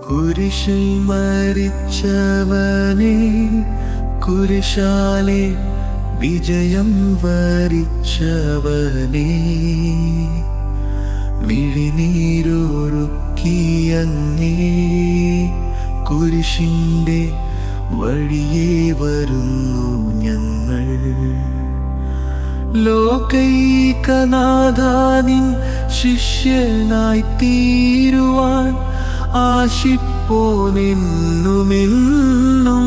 കുരിശിൽ മരിച്ചവനെ, കുരിശാലെ വിജയം വരിച്ചവനെ, മിഴിനീരൊഴുക്കിയങ്ങേ കുരിശിൻ്റെ വഴിയേ വരുന്നു ഞങ്ങൾ. ലോകൈകനാഥാനിൻ ശിഷ്യനായി തീരുവാൻ ആശിപ്പോനെന്നുമെന്നും.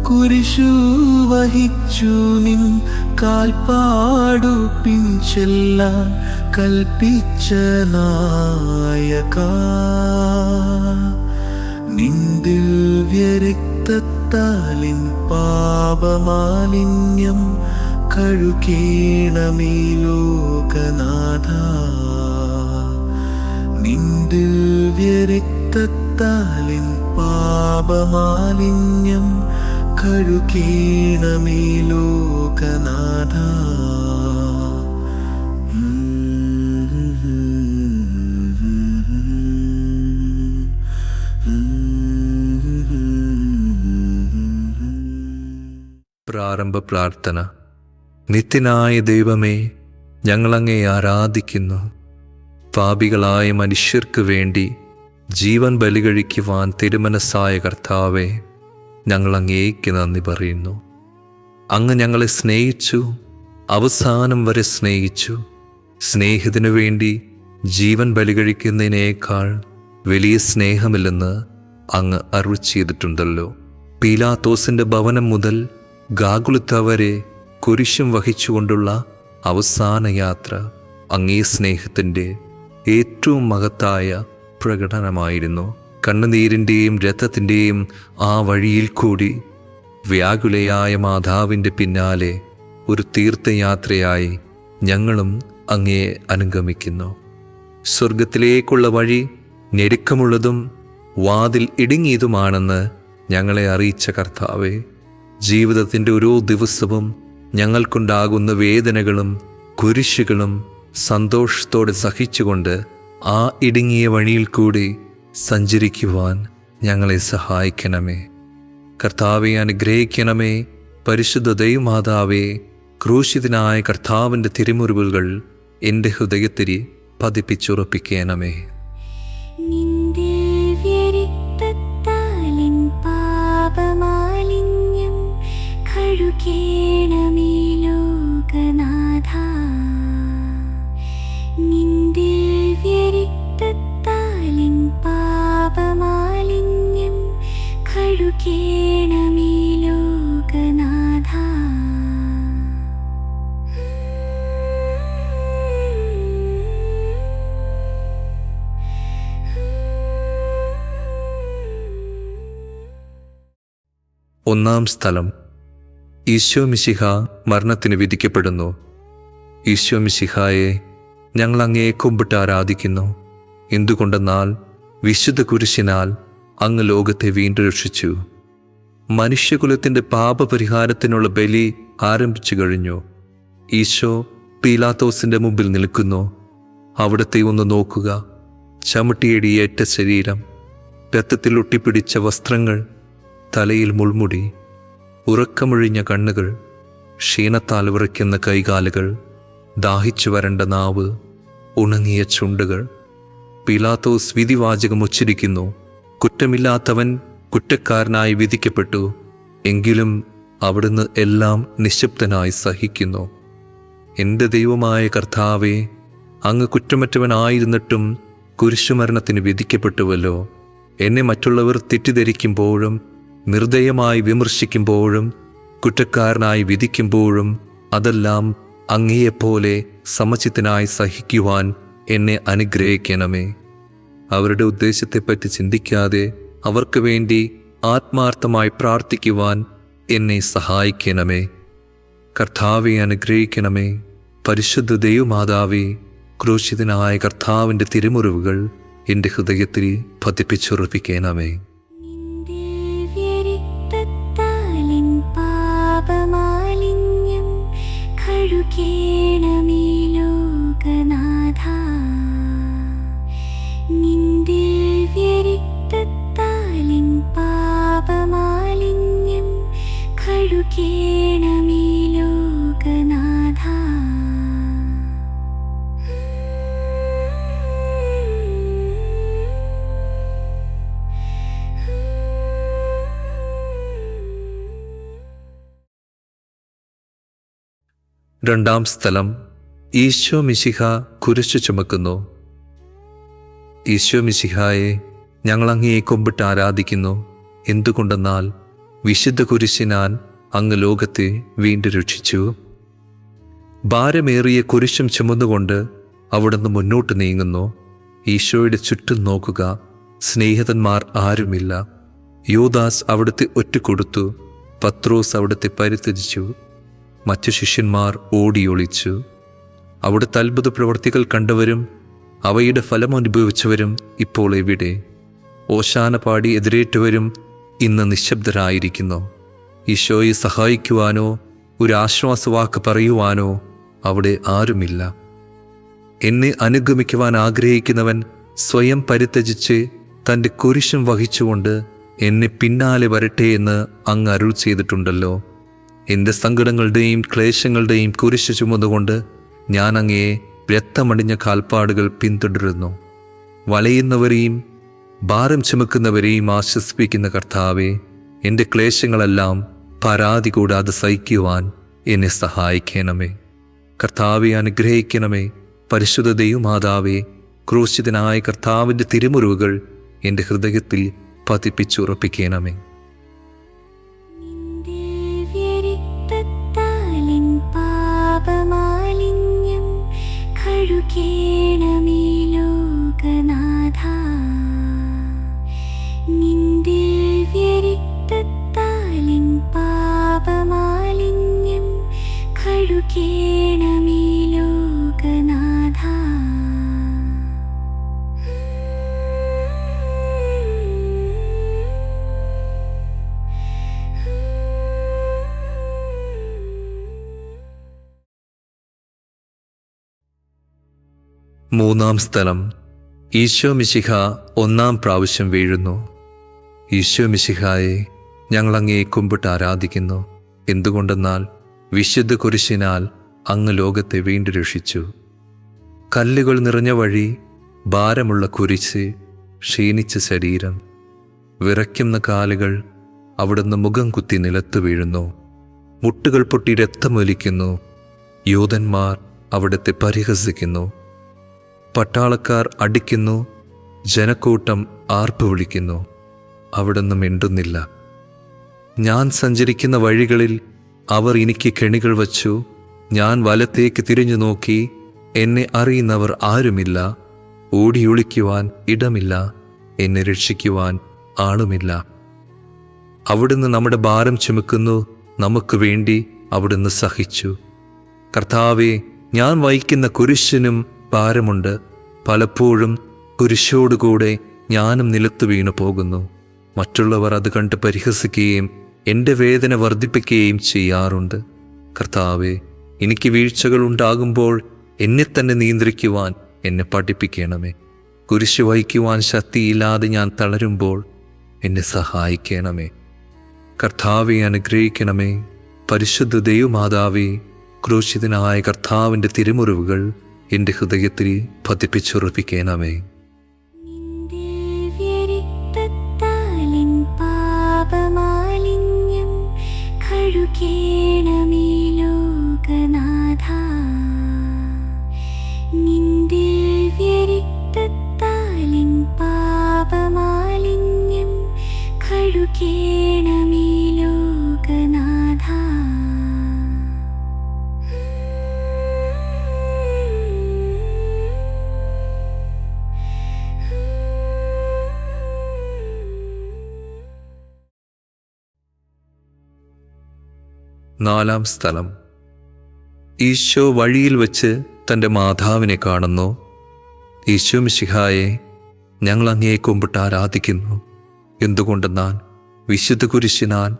കുരിശു വഹിച്ചു നിൻ കാൽപ്പാടു പിൻചെല്ലാൻ കൽപ്പിച്ച നായക, നിൻ ദിവ്യരക്തത്താലിൻ പാപമാലിന്യം കഴുകേണമേ ലോകനാഥ. നിൻ ദിവ്യരക്തത്താലിൻ പാപമാലിന്യം കഴുകേണമേ ലോകനാഥ. പ്രാരംഭ പ്രാർത്ഥന. നിത്യനായ ദൈവമേ, ഞങ്ങളങ്ങേ ആരാധിക്കുന്നു. പാപികളായ മനുഷ്യർക്ക് വേണ്ടി ജീവൻ ബലികഴിക്കുവാൻ തിരുമനസ്സായ കർത്താവേ, ഞങ്ങളങ്ങേക്ക് നന്ദി പറയുന്നു. അങ്ങ് ഞങ്ങളെ സ്നേഹിച്ചു, അവസാനം വരെ സ്നേഹിച്ചു. സ്നേഹത്തിനു വേണ്ടി ജീവൻ ബലികഴിക്കുന്നതിനേക്കാൾ വലിയ സ്നേഹമില്ലെന്ന് അങ്ങ് അരുളി ചെയ്തിട്ടുണ്ടല്ലോ. പീലാത്തോസിൻ്റെ ഭവനം മുതൽ ഗാഗുൽത്ത വരെ കുരിശും വഹിച്ചുകൊണ്ടുള്ള അവസാന യാത്ര അങ്ങേ സ്നേഹത്തിൻ്റെ ഏറ്റവും മഹത്തായ പ്രകടനമായിരുന്നു. കണ്ണുനീരിൻ്റെയും രക്തത്തിൻ്റെയും ആ വഴിയിൽ കൂടി വ്യാകുലയായ മാതാവിൻ്റെ പിന്നാലെ ഒരു തീർത്ഥയാത്രയായി ഞങ്ങളും അങ്ങയെ അനുഗമിക്കുന്നു. സ്വർഗത്തിലേക്കുള്ള വഴി ഞെരുക്കമുള്ളതും വാതിൽ ഇടുങ്ങിയതുമാണെന്ന് ഞങ്ങളെ അറിയിച്ച കർത്താവേ, ജീവിതത്തിൻ്റെ ഓരോ ദിവസവും ഞങ്ങൾക്കുണ്ടാകുന്ന വേദനകളും കുരിശുകളും സന്തോഷത്തോടെ സഹിച്ചുകൊണ്ട് ആ ഇടുങ്ങിയ വഴിയിൽ കൂടി സഞ്ചരിക്കുവാൻ ഞങ്ങളെ സഹായിക്കണമേ. കർത്താവെ അനുഗ്രഹിക്കണമേ. പരിശുദ്ധ ദൈവമാതാവേ, ക്രൂശിതനായ കർത്താവിൻ്റെ തിരുമുറിവുകൾ എൻ്റെ ഹൃദയത്തിൽ പതിപ്പിച്ചുറപ്പിക്കണമേ. കഴുകേണമേ ലോകനാഥ, നിൻ ദിവ്യരക്തത്താലിൻ പാപമാലിന്യം കഴുകേണമേ ലോകനാഥ. ഒന്നാം സ്ഥലം. ഈശോ മിശിഹ മരണത്തിന് വിധിക്കപ്പെടുന്നു. ഈശോ മിശിഹായെ ഞങ്ങൾ അങ്ങയെ കുമ്പിട്ട് ആരാധിക്കുന്നു. എന്തുകൊണ്ടെന്നാൽ വിശുദ്ധ കുരിശിനാൽ അങ്ങ് ലോകത്തെ വീണ്ടും രക്ഷിച്ചു. മനുഷ്യകുലത്തിൻ്റെ പാപപരിഹാരത്തിനുള്ള ബലി ആരംഭിച്ചു കഴിഞ്ഞു. ഈശോ പീലാത്തോസിൻ്റെ മുമ്പിൽ നിൽക്കുന്നു. അവിടത്തെ ഒന്ന് നോക്കുക. ചവിട്ടിയടിയേറ്റ ശരീരം, രക്തത്തിൽ ഒട്ടിപ്പിടിച്ച വസ്ത്രങ്ങൾ, തലയിൽ മുൾമുടി, ഉറക്കമൊഴിഞ്ഞ കണ്ണുകൾ, ക്ഷീണത്താൽ വിറയ്ക്കുന്ന കൈകാലുകൾ, ദാഹിച്ചു വരണ്ട നാവ്, ഉണങ്ങിയ ചുണ്ടുകൾ. പീലാത്തോസ് വിധിവാചകം ഉച്ചരിക്കുന്നു. കുറ്റമില്ലാത്തവൻ കുറ്റക്കാരനായി വിധിക്കപ്പെട്ടു. എങ്കിലും അവിടുന്ന് എല്ലാം നിശബ്ദനായി സഹിക്കുന്നു. എൻ്റെ ദൈവമായ കർത്താവേ, അങ്ങ് കുറ്റമറ്റവനായിരുന്നിട്ടും കുരിശുമരണത്തിന് വിധിക്കപ്പെട്ടുവല്ലോ. എന്നെ മറ്റുള്ളവർ തെറ്റിദ്ധരിക്കുമ്പോഴും നിർദ്ദയമായി വിമർശിക്കുമ്പോഴും കുറ്റക്കാരനായി വിധിക്കുമ്പോഴും അതെല്ലാം അങ്ങയെപ്പോലെ സമചിത്തനായി സഹിക്കുവാൻ എന്നെ അനുഗ്രഹിക്കണമേ. അവരുടെ ഉദ്ദേശത്തെപ്പറ്റി ചിന്തിക്കാതെ അവർക്ക് വേണ്ടി ആത്മാർത്ഥമായി പ്രാർത്ഥിക്കുവാൻ എന്നെ സഹായിക്കണമേ. കർത്താവെ അനുഗ്രഹിക്കണമേ. പരിശുദ്ധ ദൈവമാതാവേ, ക്രൂശിതനായ കർത്താവിൻ്റെ തിരുമുറിവുകൾ എൻ്റെ ഹൃദയത്തിൽ പതിപ്പിച്ചുറപ്പിക്കണമേ. പാപമാലിന്യം കഴുകേണമേ ലോകനാഥ, നിൻ രണ്ടാം സ്ഥലം, ഈശോ മിശിഹ കുരിശു ചുമക്കുന്നു. ഈശോ മിശിഹായെ, ഞങ്ങൾ അങ്ങയെ കുമ്പിട്ട് ആരാധിക്കുന്നു. എന്തുകൊണ്ടെന്നാൽ വിശുദ്ധ കുരിശിനാൽ അങ്ങ് ലോകത്തെ വീണ്ടും രക്ഷിച്ചു. ഭാരമേറിയ കുരിശും ചുമന്നുകൊണ്ട് അവിടുന്ന് മുന്നോട്ട് നീങ്ങുന്നു. ഈശോയുടെ ചുറ്റും നോക്കുക, സ്നേഹിതന്മാർ ആരുമില്ല. യൂദാസ് അവിടുത്തെ ഒറ്റുകൊടുത്തു. പത്രോസ് അവിടുത്തെ പരിത്യജിച്ചു. മറ്റു ശിഷ്യന്മാർ ഓടിയൊളിച്ചു. അവിടുത്തെ അത്ഭുത പ്രവർത്തികൾ കണ്ടവരും അവയുടെ ഫലം അനുഭവിച്ചവരും ഇപ്പോൾ എവിടെ? ഓശാന പാടി എതിരേറ്റവരും ഇന്ന് നിശബ്ദരായിരിക്കുന്നു. ഈശോയെ സഹായിക്കുവാനോ ഒരു ആശ്വാസവാക്ക് പറയുവാനോ അവിടെ ആരുമില്ല. എന്നെ അനുഗമിക്കുവാൻ ആഗ്രഹിക്കുന്നവൻ സ്വയം പരിത്യജിച്ച് തൻ്റെ കുരിശും വഹിച്ചുകൊണ്ട് എന്നെ പിന്നാലെ വരട്ടെ എന്ന് അങ്ങ് അരുൾ ചെയ്തിട്ടുണ്ടല്ലോ. എൻ്റെ സങ്കടങ്ങളുടെയും ക്ലേശങ്ങളുടെയും കുരിശ് ചുമന്നുകൊണ്ട് ഞാൻ അങ്ങയെ രക്തമണിഞ്ഞ കാൽപ്പാടുകൾ പിന്തുടരുന്നു. വലയുന്നവരെയും ഭാരം ചുമക്കുന്നവരെയും ആശ്വസിപ്പിക്കുന്ന കർത്താവെ, എൻ്റെ ക്ലേശങ്ങളെല്ലാം പരാതി കൂടാതെ സഹിക്കുവാൻ എന്നെ സഹായിക്കണമേ. കർത്താവെ, അനുഗ്രഹിക്കണമേ. പരിശുദ്ധ ദൈവമാതാവേ, ക്രൂശിതനായ കർത്താവിൻ്റെ തിരുമുറിവുകൾ എൻ്റെ ഹൃദയത്തിൽ പതിപ്പിച്ചുറപ്പിക്കണമേ. ദിവ്യരക്തത്താലിൻ പാപമാലിന്യം കഴുകേണമേ ലോകനാഥാ. നിൻ ദിവ്യരക്തത്താലിൻ പാപമാലിന്യം കഴുകേണമേ ലോകനാഥാ. മൂന്നാം സ്ഥലം, ഈശോ മിശിഹ ഒന്നാം പ്രാവശ്യം വീഴുന്നു. ഈശോ മിശിഹായെ, ഞങ്ങൾ അങ്ങയെ കുമ്പിട്ട് ആരാധിക്കുന്നു. എന്തുകൊണ്ടെന്നാൽ വിശുദ്ധ കുരിശിനാൽ അങ്ങ് ലോകത്തെ വീണ്ടും രക്ഷിച്ചു. കല്ലുകൾ നിറഞ്ഞ വഴി, ഭാരമുള്ള കുരിശ്, ക്ഷീണിച്ച ശരീരം, വിറയ്ക്കുന്ന കാലുകൾ, അവിടുന്ന് മുഖം കുത്തി നിലത്ത് വീഴുന്നു. മുട്ടുകൾ പൊട്ടി രക്തമൊലിക്കുന്നു. യൂതന്മാർ അവിടുത്തെ പരിഹസിക്കുന്നു. പട്ടാളക്കാർ അടിക്കുന്നു. ജനക്കൂട്ടം ആർപ്പ് വിളിക്കുന്നു. അവിടുന്ന് മിണ്ടുന്നില്ല. ഞാൻ സഞ്ചരിക്കുന്ന വഴികളിൽ അവർ എനിക്ക് കെണികൾ വച്ചു. ഞാൻ വലത്തേക്ക് തിരിഞ്ഞു നോക്കി. എന്നെ അറിയുന്നവർ ആരുമില്ല. ഓടിയൊളിക്കുവാൻ ഇടമില്ല. എന്നെ രക്ഷിക്കുവാൻ ആളുമില്ല. അവിടുന്ന് നമ്മുടെ ഭാരം ചുമക്കുന്നു. നമുക്ക് വേണ്ടി അവിടുന്ന് സഹിച്ചു. കർത്താവെ, ഞാൻ വഹിക്കുന്ന കുരിശിനും ഭാരമുണ്ട്. പലപ്പോഴും കുരിശോടുകൂടെ ഞാനും നിലത്തു വീണു പോകുന്നു. മറ്റുള്ളവർ അത് കണ്ട് പരിഹസിക്കുകയും എൻ്റെ വേദന വർദ്ധിപ്പിക്കുകയും ചെയ്യാറുണ്ട്. കർത്താവെ, എനിക്ക് വീഴ്ചകൾ ഉണ്ടാകുമ്പോൾ എന്നെ തന്നെ നിയന്ത്രിക്കുവാൻ എന്നെ പഠിപ്പിക്കണമേ. കുരിശ് വഹിക്കുവാൻ ശക്തിയില്ലാതെ ഞാൻ തളരുമ്പോൾ എന്നെ സഹായിക്കണമേ. കർത്താവെ, അനുഗ്രഹിക്കണമേ. പരിശുദ്ധ ദൈവമാതാവേ, ക്രൂശിതനായ കർത്താവിൻ്റെ തിരുമുറിവുകൾ എൻ്റെ ഹൃദയത്തിൽ പതിപ്പിച്ചുറപ്പിക്കണമേ. ദിവ്യരക്തത്താലിൻ പാപമാലിന്യം കഴുകേണമേ ലോകനാഥാ. നിൻ ദിവ്യരക്തത്താലിൻ പാപമാലിന്യം കഴുകേണമേ ലോകനാഥാ. നാലാം സ്ഥലം, ഈശോ വഴിയിൽ വച്ച് തൻ്റെ മാതാവിനെ കാണുന്നു. ഈശോ മിശിഹായെ, ഞങ്ങൾ അങ്ങയെ കുമ്പിട്ട് ആരാധിക്കുന്നു. എന്തുകൊണ്ടെന്നാൽ വിശുദ്ധ കുരിശിനാൽ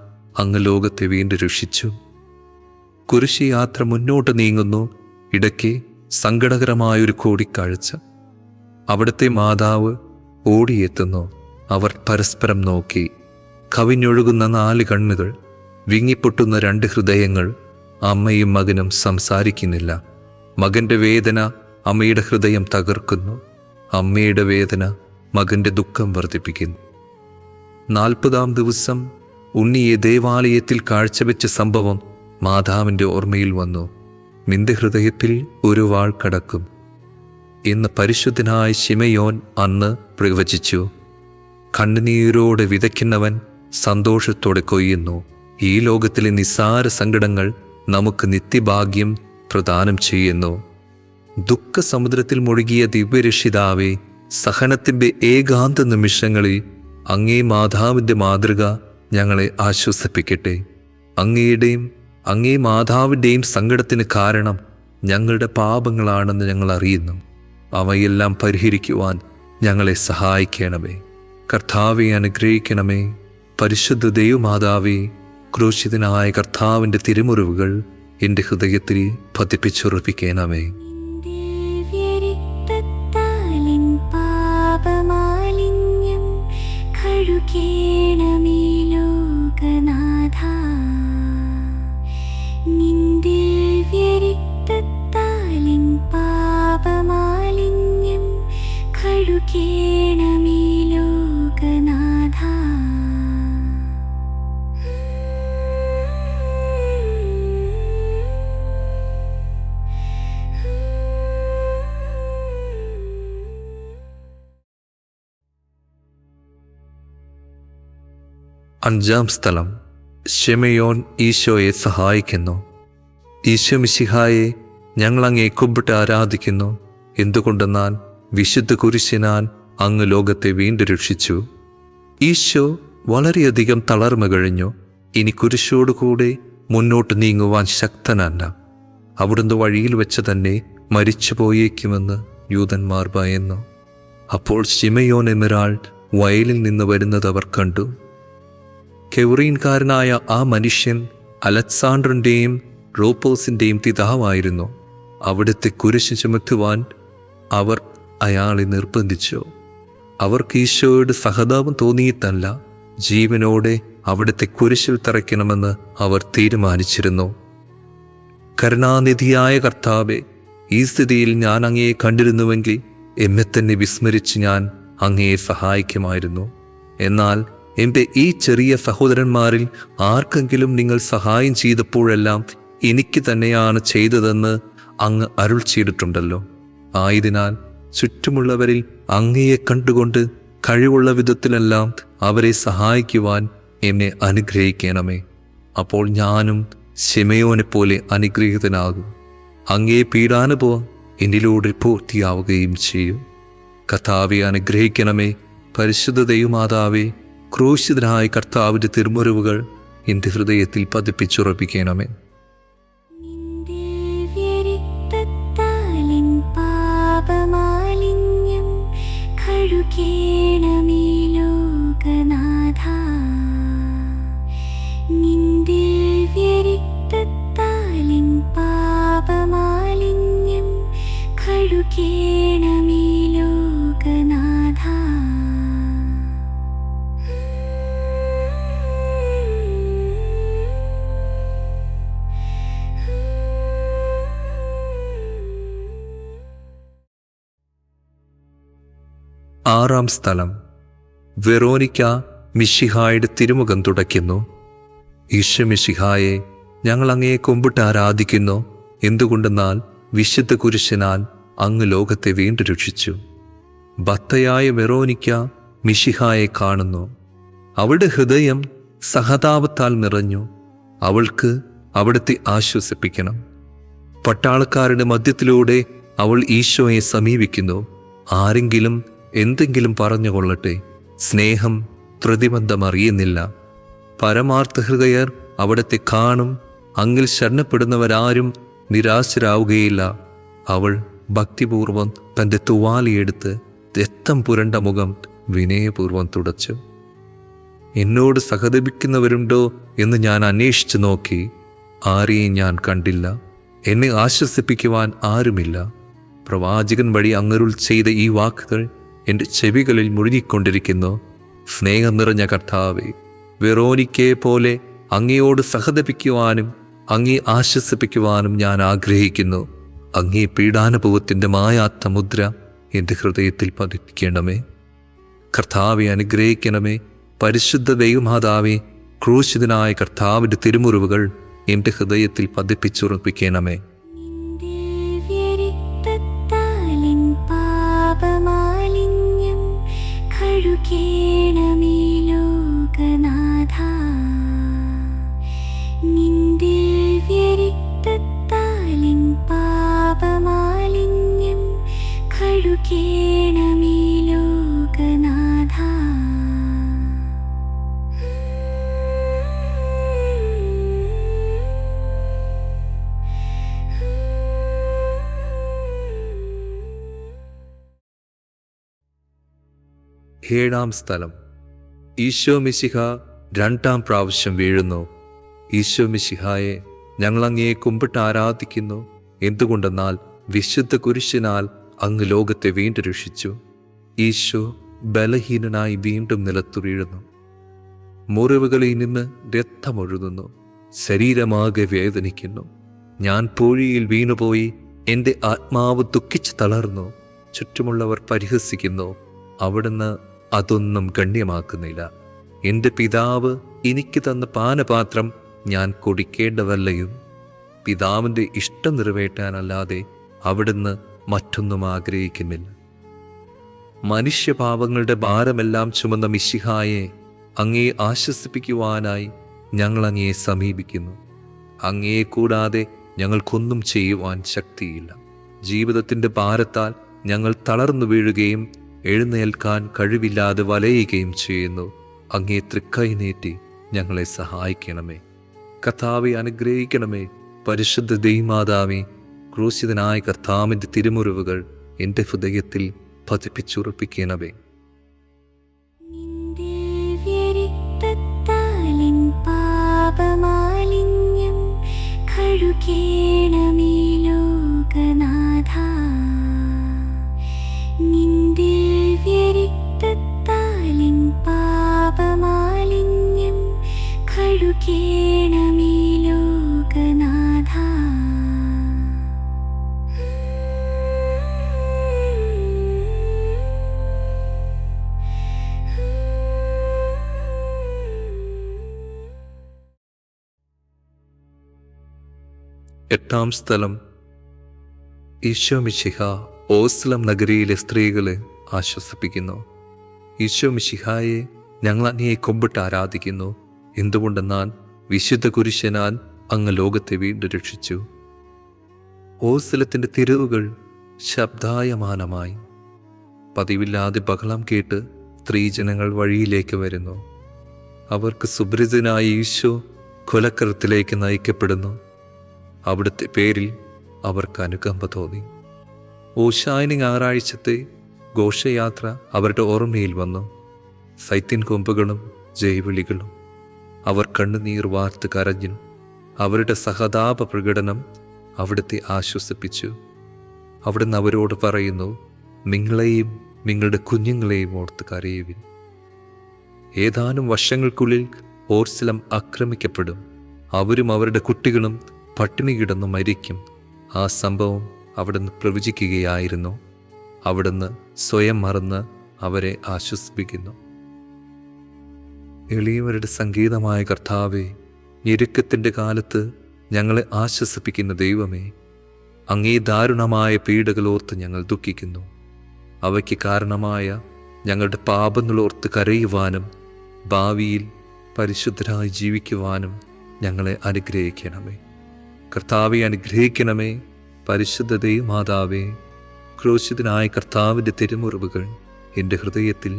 അങ്ങ് ലോകത്തെ വീണ്ടും രക്ഷിച്ചു. കുരിശ് യാത്ര മുന്നോട്ട് നീങ്ങുന്നു. ഇടയ്ക്ക് സങ്കടകരമായൊരു കൂടിക്കാഴ്ച. അവിടുത്തെ മാതാവ് ഓടിയെത്തുന്നു. അവർ പരസ്പരം നോക്കി. കവിഞ്ഞൊഴുകുന്ന 4 കണ്ണുകൾ, വിങ്ങിപ്പൊട്ടുന്ന 2 ഹൃദയങ്ങൾ. അമ്മയും മകനും സംസാരിക്കുന്നില്ല. മകൻ്റെ വേദന അമ്മയുടെ ഹൃദയം തകർക്കുന്നു. അമ്മയുടെ വേദന മകൻ്റെ ദുഃഖം വർദ്ധിപ്പിക്കുന്നു. 40-ാം ദിവസം ഉണ്ണിയെ ദേവാലയത്തിൽ കാഴ്ചവെച്ച സംഭവം മാതാവിൻ്റെ ഓർമ്മയിൽ വന്നു. നിന്റെ ഹൃദയത്തിൽ ഒരു വാൾ കടക്കും എന്ന് പരിശുദ്ധനായ ശിമയോൻ അന്ന് പ്രവചിച്ചു. കണ്ണുനീരോടെ വിതയ്ക്കുന്നവൻ സന്തോഷത്തോടെ കൊയ്യുന്നു. ഈ ലോകത്തിലെ നിസ്സാര സങ്കടങ്ങൾ നമുക്ക് നിത്യഭാഗ്യം പ്രദാനം ചെയ്യുന്നു. ദുഃഖസമുദ്രത്തിൽ മുഴുകിയ ദിവ്യരക്ഷിതാവേ, സഹനത്തിൻ്റെ ഏകാന്ത നിമിഷങ്ങളിൽ അങ്ങേ മാതാവിൻ്റെ മാതൃക ഞങ്ങളെ ആശ്വസിപ്പിക്കട്ടെ. അങ്ങേ മാതാവിൻ്റെയും സങ്കടത്തിന് കാരണം ഞങ്ങളുടെ പാപങ്ങളാണെന്ന് ഞങ്ങൾ അറിയുന്നു. അവയെല്ലാം പരിഹരിക്കുവാൻ ഞങ്ങളെ സഹായിക്കണമേ. കർത്താവെ അനുഗ്രഹിക്കണമേ. പരിശുദ്ധ ദൈവമാതാവേ, ക്രൂശിതനായ കർത്താവിൻ്റെ തിരുമുറിവുകൾ എൻ്റെ ഹൃദയത്തിൽ പതിപ്പിച്ചുറപ്പിക്കണമേ. ദിവ്യരക്തത്താലിൻ പാപമാലിന്യം കഴുകേണമേ ലോകനാഥാ. നിൻ ദിവ്യരക്തത്താലിൻ പാപമാലിന്യം കഴുകേണമേ ലോകനാഥാ. അഞ്ചാം സ്ഥലം. ശിമയോൻ ഈശോയെ സഹായിക്കുന്നു. ഈശോ മിശിഹായെ, ഞങ്ങൾ അങ്ങേ കുമ്പിട്ട് ആരാധിക്കുന്നു. എന്തുകൊണ്ടെന്നാൽ വിശുദ്ധ കുരിശിനാൽ അങ്ങ് ലോകത്തെ വീണ്ടും രക്ഷിച്ചു. ഈശോ വളരെയധികം തളർമ കഴിഞ്ഞു. ഇനി കുരിശോടുകൂടെ മുന്നോട്ട് നീങ്ങുവാൻ ശക്തനല്ല. അവിടുന്ന് വഴിയിൽ വെച്ച് തന്നെ മരിച്ചു പോയേക്കുമെന്ന് യൂതന്മാർ ഭയന്നു. അപ്പോൾ ശിമയോൻ എന്നൊരാൾ വയലിൽ നിന്ന് വരുന്നത് അവർ കണ്ടു. കെവറീൻകാരനായ ആ മനുഷ്യൻ അലക്സാണ്ടറിൻ്റെയും റോപ്പോസിൻ്റെയും പിതാവായിരുന്നു. അവിടുത്തെ കുരിശ് ചുമത്തുവാൻ അവർ അയാളെ നിർബന്ധിച്ചു. അവർക്ക് ഈശോയോട് സഹതാപം തോന്നിയിട്ടല്ല, ജീവനോടെ അവിടുത്തെ കുരിശിൽ തറയ്ക്കണമെന്ന് അവർ തീരുമാനിച്ചിരുന്നു. കരുണാനിധിയായ കർത്താവെ, ഈ സ്ഥിതിയിൽ ഞാൻ അങ്ങയെ കണ്ടിരുന്നുവെങ്കിൽ എന്നെ തന്നെ വിസ്മരിച്ച് ഞാൻ അങ്ങയെ സഹായിക്കുമായിരുന്നു. എന്നാൽ എൻ്റെ ഈ ചെറിയ സഹോദരന്മാരിൽ ആർക്കെങ്കിലും നിങ്ങൾ സഹായം ചെയ്തപ്പോഴെല്ലാം എനിക്ക് തന്നെയാണ് ചെയ്തതെന്ന് അങ്ങ് അരുൾ ചെയ്തിട്ടുണ്ടല്ലോ. ആയതിനാൽ ചുറ്റുമുള്ളവരിൽ അങ്ങയെ കണ്ടുകൊണ്ട് കഴിവുള്ള വിധത്തിലെല്ലാം അവരെ സഹായിക്കുവാൻ എന്നെ അനുഗ്രഹിക്കണമേ. അപ്പോൾ ഞാനും ശിമയോനെ പോലെ അനുഗ്രഹീതനാകും. അങ്ങേ പീഡാനുഭവം എന്നിലൂടെ പൂർത്തിയാവുകയും ചെയ്യും. കർത്താവെ അനുഗ്രഹിക്കണമേ. പരിശുദ്ധ ദൈവമാതാവേ, ക്രൂശിതനായ കർത്താവിൻ്റെ തിരുമുറിവുകൾ എൻ്റെ ഹൃദയത്തിൽ പതിപ്പിച്ചുറപ്പിക്കണമേ. ദിവ്യരക്തത്താലിൻ പാപമാലിന്യം കഴുകേണമേ ലോകനാഥാ. നിൻ ദിവ്യരക്തത്താലിൻ പാപമാലിന്യം കഴുകേണമേ ലോകനാഥാ. ആറാം സ്ഥലം. വെറോനിക്ക മിശിഹായുടെ തിരുമുഖം തുടയ്ക്കുന്നു. ഈശോ മിശിഹായെ, ഞങ്ങൾ അങ്ങയെ കുമ്പിട്ട് ആരാധിക്കുന്നു. എന്തുകൊണ്ടെന്നാൽ വിശുദ്ധ കുരിശിനാൽ അങ്ങ് ലോകത്തെ വീണ്ടും രക്ഷിച്ചു. ഭക്തയായ വെറോനിക്ക മിശിഹായെ കാണുന്നു. അവളുടെ ഹൃദയം സഹതാപത്താൽ നിറഞ്ഞു. അവൾക്ക് അവിടുത്തെ ആശ്വസിപ്പിക്കണം. പട്ടാളക്കാരുടെ മധ്യത്തിലൂടെ അവൾ ഈശോയെ സമീപിക്കുന്നു. ആരെങ്കിലും എന്തെങ്കിലും പറഞ്ഞുകൊള്ളട്ടെ, സ്നേഹം പ്രതിബന്ധം അറിയുന്നില്ല. പരമാർത്ഥ ഹൃദയർ അവിടത്തെ കാണും. അങ്ങിൽ ശരണപ്പെടുന്നവരാരും നിരാശരാവുകയില്ല. അവൾ ഭക്തിപൂർവം തൻ്റെ തുവാലിയെടുത്ത് രക്തം പുരണ്ട മുഖം വിനയപൂർവം തുടച്ചു. എന്നോട് സഹതപിക്കുന്നവരുണ്ടോ എന്ന് ഞാൻ അന്വേഷിച്ചു നോക്കി. ആരെയും ഞാൻ കണ്ടില്ല. എന്നെ ആശ്വസിപ്പിക്കുവാൻ ആരുമില്ല. പ്രവാചകൻ വഴി അങ്ങരുൾ ചെയ്ത ഈ വാക്കുകൾ എൻ്റെ ചെവികളിൽ മുഴുകിക്കൊണ്ടിരിക്കുന്നു. സ്നേഹം നിറഞ്ഞ കർത്താവേ, വെറോനിക്കയെ പോലെ അങ്ങയോട് സഹതപിക്കുവാനും അങ്ങേ ആശ്വസിപ്പിക്കുവാനും ഞാൻ ആഗ്രഹിക്കുന്നു. അങ്ങേ പീഡാനുഭവത്തിൻ്റെ മായാത്ത മുദ്ര എൻ്റെ ഹൃദയത്തിൽ പതിപ്പിക്കണമേ. കർത്താവെ അനുഗ്രഹിക്കണമേ. പരിശുദ്ധ ദൈവമാതാവേ, ക്രൂശിതനായ കർത്താവിൻ്റെ തിരുമുറിവുകൾ എൻ്റെ ഹൃദയത്തിൽ പതിപ്പിച്ചുറപ്പിക്കണമേ. നിൻ കഴുകേണമേ ലോകനാഥ. നിൻ ദിവ്യരക്തത്താലിൻ പാപമാലിന്യം കഴുകേണമേ ലോകനാഥ. ഏഴാം സ്ഥലം. ഈശോ മിശിഹ രണ്ടാം പ്രാവശ്യം വീഴുന്നു. ഈശോ മിശിഹായെ ഞങ്ങൾ അങ്ങയെ കുമ്പിട്ട് ആരാധിക്കുന്നു. എന്തുകൊണ്ടെന്നാൽ വിശുദ്ധ കുരിശിനാൽ അങ്ങ് ലോകത്തെ വീണ്ടും രക്ഷിച്ചു. ഈശോ ബലഹീനനായി വീണ്ടും നിലത്തു വീഴുന്നു. മുറിവുകളിൽ നിന്ന് രക്തമൊഴുകുന്നു. ശരീരമാകെ വേദനിക്കുന്നു. ഞാൻ പൂഴിയിൽ വീണുപോയി. എൻ്റെ ആത്മാവ് ദുഃഖിച്ച് തളർന്നു. ചുറ്റുമുള്ളവർ പരിഹസിക്കുന്നു. അവിടുന്ന് അതൊന്നും ഗണ്യമാക്കുന്നില്ല. എൻ്റെ പിതാവ് എനിക്ക് തന്ന പാനപാത്രം ഞാൻ കുടിക്കേണ്ടതല്ലയും. പിതാവിൻ്റെ ഇഷ്ടം നിറവേറ്റാനല്ലാതെ അവിടുന്ന് മറ്റൊന്നും ആഗ്രഹിക്കുന്നില്ല. മനുഷ്യപാപങ്ങളുടെ ഭാരമെല്ലാം ചുമന്ന മിശിഹായെ അങ്ങയെ ആശ്വസിപ്പിക്കുവാനായി ഞങ്ങൾ അങ്ങയെ സമീപിക്കുന്നു. അങ്ങയെ കൂടാതെ ഞങ്ങൾക്കൊന്നും ചെയ്യുവാൻ ശക്തിയില്ല. ജീവിതത്തിൻ്റെ ഭാരത്താൽ ഞങ്ങൾ തളർന്നു വീഴുകയും എഴുന്നേൽക്കാൻ കഴിവില്ലാതെ വലയുകയും ചെയ്യുന്നു. അങ്ങേ തൃക്കൈ നീട്ടി ഞങ്ങളെ സഹായിക്കണമേ. കർത്താവെ അനുഗ്രഹിക്കണമേ. പരിശുദ്ധ ദൈവമാതാവേ, ക്രൂശിതനായ കർത്താവിൻ്റെ തിരുമുറിവുകൾ എൻ്റെ ഹൃദയത്തിൽ പതിപ്പിച്ചുറപ്പിക്കണമേ. നിൻ ദിവ്യരക്തത്താലിൻ പാപമാലിന്യം കഴുകേണമേ ലോകനാഥ. നിൻ ദിവ്യരക്തത്താലിൻ പാപമാലിന്യം കഴുകേണമേ ലോകനാഥ. എട്ടാം സ്ഥലം. ഈശോ മിശിഹ ഓസ്ലം നഗരിയിലെ സ്ത്രീകളെ ആശ്വസിപ്പിക്കുന്നു. ഈശോ മിശിഹായെ ഞങ്ങൾ അങ്ങയെ കുമ്പിട്ട് ആരാധിക്കുന്നു. എന്തുകൊണ്ടെന്നാൽ വിശുദ്ധ കുരിശനാൽ അങ്ങ് ലോകത്തെ വീണ്ടും രക്ഷിച്ചു. ഓസ്ലത്തിൻ്റെ തെരുവുകൾ ശബ്ദായമാനമായി. പതിവില്ലാതെ ബഹളം കേട്ട് സ്ത്രീജനങ്ങൾ വഴിയിലേക്ക് വരുന്നു. അവർക്ക് സുപരിചിതനായ ഈശോ കൊലക്കരത്തിലേക്ക് നയിക്കപ്പെടുന്നു. അവിടുത്തെ പേരിൽ അവർക്ക് അനുകമ്പ തോന്നി. ഓശാന ഞായറാഴ്ചത്തെ ഘോഷയാത്ര അവരുടെ ഓർമ്മയിൽ വന്നു. സൈത്തിൻ കൊമ്പുകളും ജൈവിളികളും. അവർ കണ്ണുനീർ വാർത്ത് കരഞ്ഞു. അവരുടെ സഹതാപ പ്രകടനം അവിടുത്തെ ആശ്വസിപ്പിച്ചു. അവിടുന്ന് അവരോട് പറയുന്നു, നിങ്ങളെയും നിങ്ങളുടെ കുഞ്ഞുങ്ങളെയും ഓർത്ത് കരയുവിൻ. ഏതാനും വർഷങ്ങൾക്കുള്ളിൽ ഓർസ്ലം ആക്രമിക്കപ്പെടും. അവരും അവരുടെ കുട്ടികളും പട്ടിണി കിടന്നു മരിക്കും. ആ സംഭവം അവിടുന്ന് പ്രവചിക്കുകയായിരുന്നു. അവിടുന്ന് സ്വയം മറന്ന് അവരെ ആശ്വസിപ്പിക്കുന്നു. എളിയവരുടെ സംഗീതമായ കർത്താവേ, ഞെരുക്കത്തിൻ്റെ കാലത്ത് ഞങ്ങളെ ആശ്വസിപ്പിക്കുന്ന ദൈവമേ, അങ്ങേ ദാരുണമായ പീഡകളോർത്ത് ഞങ്ങൾ ദുഃഖിക്കുന്നു. അവയ്ക്ക് കാരണമായ ഞങ്ങളുടെ പാപങ്ങളോർത്ത് കരയുവാനും ഭാവിയിൽ പരിശുദ്ധരായി ജീവിക്കുവാനും ഞങ്ങളെ അനുഗ്രഹിക്കണമേ. കർത്താവെ അനുഗ്രഹിക്കണമേ. പരിശുദ്ധ ദൈവമാതാവേ, ക്രൂശിതനായ കർത്താവിൻ്റെ തിരുമുറിവുകൾ എൻ്റെ ഹൃദയത്തിൽ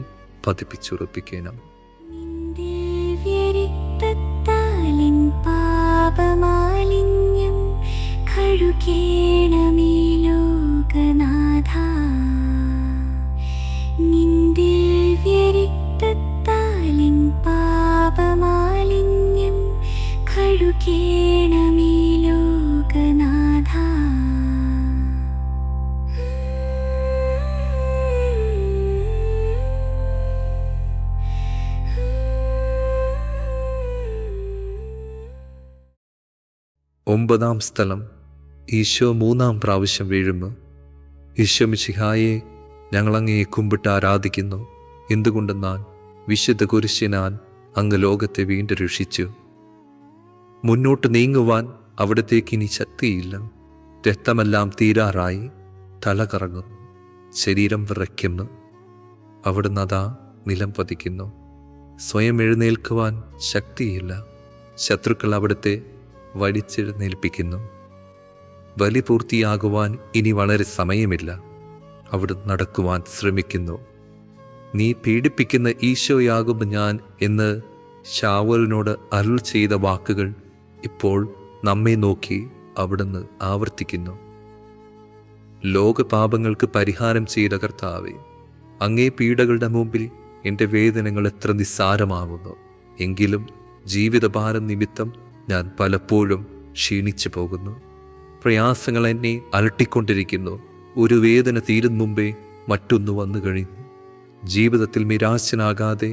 പതിപ്പിച്ചുറപ്പിക്കണം. നിൻ ദിവ്യരക്തത്താലിൻ പാപമാലിന്യം കഴുകേണമേ ലോകനാഥ. നിൻ ദിവ്യരക്തത്താലിൻ പാപമാലിന്യം കഴുകേണമേ ലോകനാഥ. ഒമ്പതാം സ്ഥലം. ഈശോ മൂന്നാം പ്രാവശ്യം വീഴുന്നു. ഈശോ മിശിഹായെ ഞങ്ങൾ അങ്ങയെ കുമ്പിട്ട് ആരാധിക്കുന്നു. എന്തുകൊണ്ടെന്നാൽ വിശുദ്ധ കുരിശിനാൽ അങ്ങ് ലോകത്തെ വീണ്ടും രക്ഷിച്ചു. മുന്നോട്ട് നീങ്ങുവാൻ അവിടത്തേക്ക് ഇനി ശക്തിയില്ല. രക്തമെല്ലാം തീരാറായി. തല കറങ്ങുന്നു. ശരീരം വിറയ്ക്കുന്നു. അവിടുന്ന് അതാ നിലം പതിക്കുന്നു. സ്വയം എഴുന്നേൽക്കുവാൻ ശക്തിയില്ല. ശത്രുക്കൾ അവിടുത്തെ വലിച്ചെഴുന്നേൽപ്പിക്കുന്നു. ബലി പൂർത്തിയാകുവാൻ ഇനി വളരെ സമയമില്ല. അവിടുന്ന് നടക്കുവാൻ ശ്രമിക്കുന്നു. നീ പീഡിപ്പിക്കുന്ന ഈശോയാകും ഞാൻ എന്ന് ശാവൂലിനോട് അരുൾ ചെയ്ത വാക്കുകൾ ഇപ്പോൾ നമ്മെ നോക്കി അവിടുന്ന് ആവർത്തിക്കുന്നു. ലോകപാപങ്ങൾക്ക് പരിഹാരം ചെയ്ത കർത്താവേ, അങ്ങേ പീഡകളുടെ മുമ്പിൽ എൻ്റെ വേദനകൾ എത്ര നിസ്സാരമാവുന്നു. എങ്കിലും ജീവിതഭാരം നിമിത്തം ഞാൻ പലപ്പോഴും ക്ഷീണിച്ചു പോകുന്നു. പ്രയാസങ്ങൾ എന്നെ അലട്ടിക്കൊണ്ടിരിക്കുന്നു. ഒരു വേദന തീരും മുമ്പേ മറ്റൊന്ന് വന്നു കഴിഞ്ഞു. ജീവിതത്തിൽ നിരാശനാകാതെ